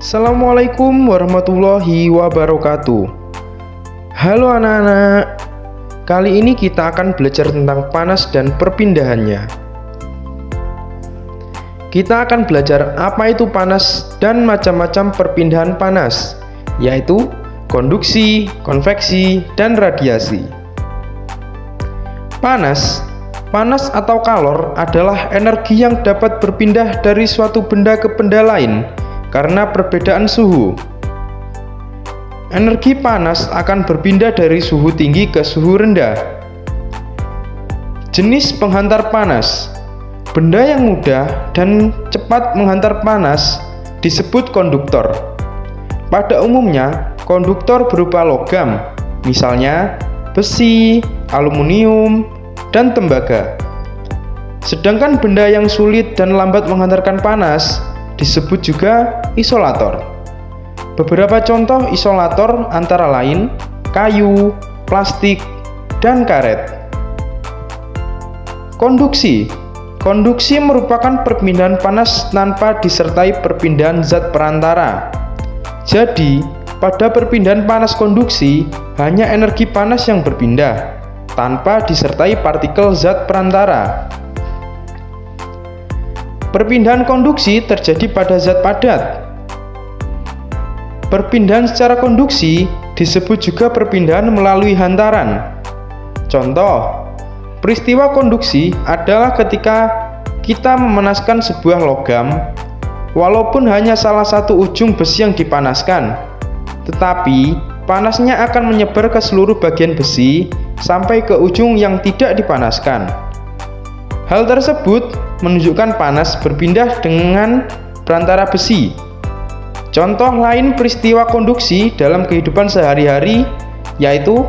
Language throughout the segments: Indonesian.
Assalamualaikum warahmatullahi wabarakatuh. Halo anak-anak, kali ini kita akan belajar tentang panas dan perpindahannya. Kita akan belajar apa itu panas dan macam-macam perpindahan panas, yaitu konduksi, konveksi, dan radiasi. Panas atau kalor adalah energi yang dapat berpindah dari suatu benda ke benda lain karena perbedaan suhu. Energi panas akan berpindah dari suhu tinggi ke suhu rendah. Jenis penghantar panas. Benda yang mudah dan cepat menghantar panas disebut konduktor. Pada umumnya, konduktor berupa logam, misalnya besi, aluminium, dan tembaga. Sedangkan benda yang sulit dan lambat menghantarkan panas disebut juga isolator. Beberapa contoh isolator antara lain kayu, plastik, dan karet. Konduksi. Konduksi merupakan perpindahan panas tanpa disertai perpindahan zat perantara. Jadi, pada perpindahan panas konduksi, hanya energi panas yang berpindah, tanpa disertai partikel zat perantara. Perpindahan konduksi terjadi pada zat padat. Perpindahan secara konduksi disebut juga perpindahan melalui hantaran. Contoh, peristiwa konduksi adalah ketika kita memanaskan sebuah logam, walaupun hanya salah satu ujung besi yang dipanaskan, tetapi panasnya akan menyebar ke seluruh bagian besi sampai ke ujung yang tidak dipanaskan. Hal tersebut menunjukkan panas berpindah dengan perantara besi. Contoh lain peristiwa konduksi dalam kehidupan sehari-hari yaitu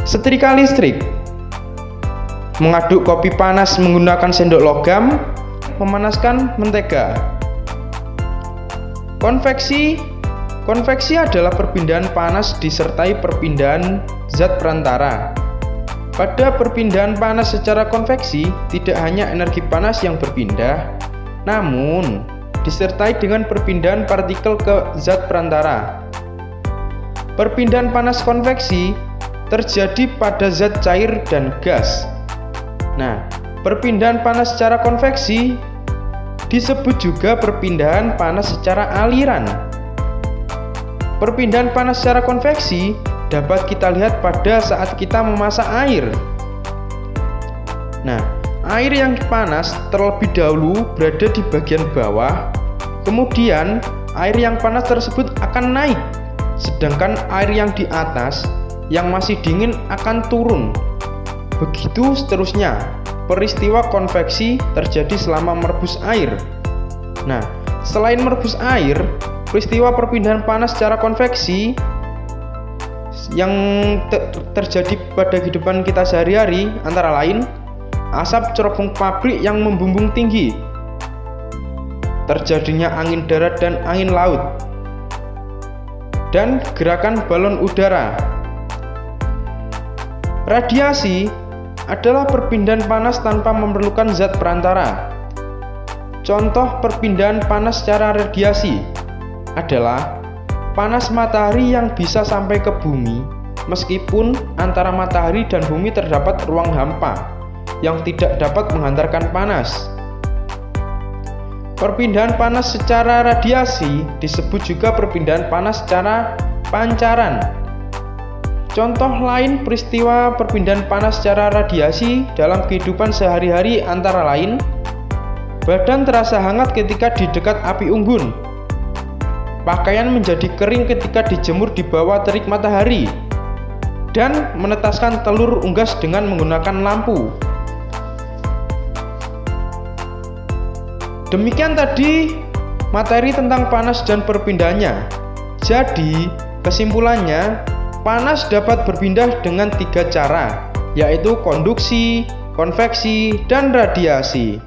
setrika listrik, mengaduk kopi panas menggunakan sendok logam, memanaskan mentega. Konveksi adalah perpindahan panas disertai perpindahan zat perantara. Pada perpindahan panas secara konveksi, tidak hanya energi panas yang berpindah, namun disertai dengan perpindahan partikel ke zat perantara. Perpindahan panas konveksi terjadi pada zat cair dan gas. Nah, perpindahan panas secara konveksi disebut juga perpindahan panas secara aliran. Perpindahan panas secara konveksi dapat kita lihat pada saat kita memasak air. Nah, air yang panas terlebih dahulu berada di bagian bawah, kemudian air yang panas tersebut akan naik, sedangkan air yang di atas yang masih dingin akan turun. Begitu seterusnya. Peristiwa konveksi terjadi selama merebus air. Nah, selain merebus air, peristiwa perpindahan panas secara konveksi yang terjadi pada kehidupan kita sehari-hari antara lain asap cerobong pabrik yang membumbung tinggi, terjadinya angin darat dan angin laut, dan gerakan balon udara. Radiasi adalah perpindahan panas tanpa memerlukan zat perantara. Contoh perpindahan panas secara radiasi adalah panas matahari yang bisa sampai ke bumi meskipun antara matahari dan bumi terdapat ruang hampa yang tidak dapat menghantarkan panas. Perpindahan panas secara radiasi disebut juga perpindahan panas secara pancaran. Contoh lain peristiwa perpindahan panas secara radiasi dalam kehidupan sehari-hari antara lain badan terasa hangat ketika di dekat api unggun, pakaian menjadi kering ketika dijemur di bawah terik matahari, dan menetaskan telur unggas dengan menggunakan lampu. Demikian tadi materi tentang panas dan perpindahannya. Jadi, kesimpulannya, panas dapat berpindah dengan 3 cara, yaitu konduksi, konveksi, dan radiasi.